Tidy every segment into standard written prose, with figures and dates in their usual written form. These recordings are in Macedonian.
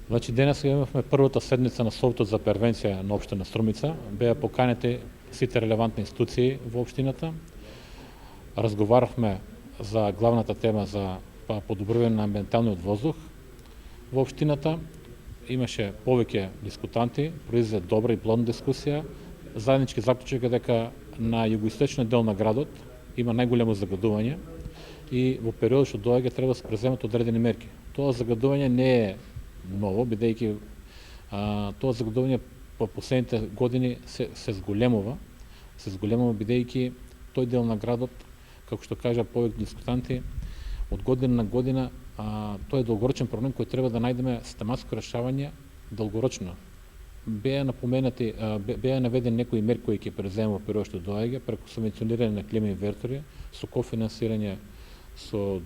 Значи, денес имавме првата седница на Советот за превенција на општина Струмица. Беа поканети сите релевантни институции во општината. Разговаравме за главната тема за подобрување на амбиенталниот воздух во општината. Имаше повеќе дискутанти, произведе добра и плодна дискусија. Заеднички заклучок е дека на југоисточниот дел на градот има најголемо загадување и во периодот што доаѓа треба да се преземат одредени мерки. Тоа загадување не е ново, бидејќи тоа загадување по последните години се зголемува, бидејќи тој дел на градот, како што кажа повеќе дискутанти, од година на година тој е долгорочен проблем кој треба да најдеме систематско решавање долгорочно. Беа наведени некои мерки кои ќе преземува во период што доаѓа преку субвенционирање на клима инвертори, со кофинансирање со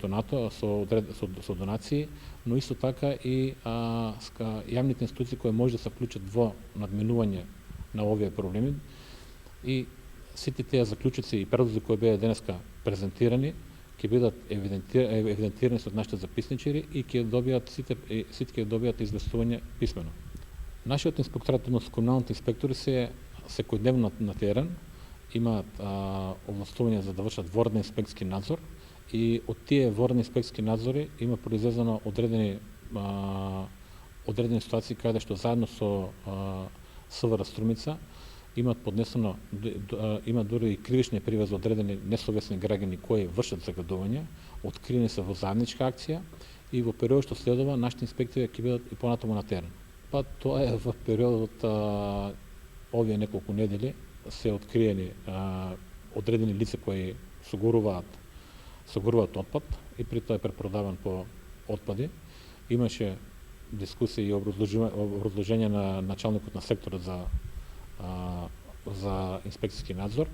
донации, но исто така и јавните институции кои може да се вклучат во надминување на овие проблеми, и сите тие заклучоци и предлози кои беа денеска презентирани ќе бидат евидентирани со нашите записничари и ќе добијат известување писмено. Нашиот инспекторат, односно комуналните инспектори се секојдневно на терен, имаат овластување за да вршат ворден инспекцијски надзор, и од тие вордни инспекцијски надзори има произлезено одредени ситуации каде што заедно со СВР Струмица имаат поднесено, има дури и кривични пријави за одредени несовесни граѓани кои вршат загадување, откриени се во заедничка акција и во период што следува нашите инспектори ќе бидат и понатаму на терен. Тоа е во периодот овие неколку недели се откриени одредени лица кои согоруваат отпад и при тоа е препродаван по отпади. Имаше дискусија и образложење на началникот на секторот за инспекцијски надзор.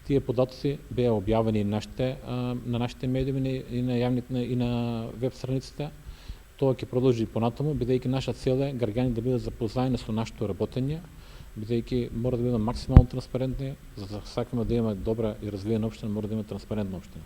Тие податоци беа објавени на нашите медиуми и на јавните и на веб страниците. Тоа ќе продолжи понатаму, бидејќи наша цел е граѓани да бидат запознаени со нашето работење, бидејќи мора да бидат максимално транспарентни, за да сакаме да имаме добра и развиена општина, мора да има транспарентна општина.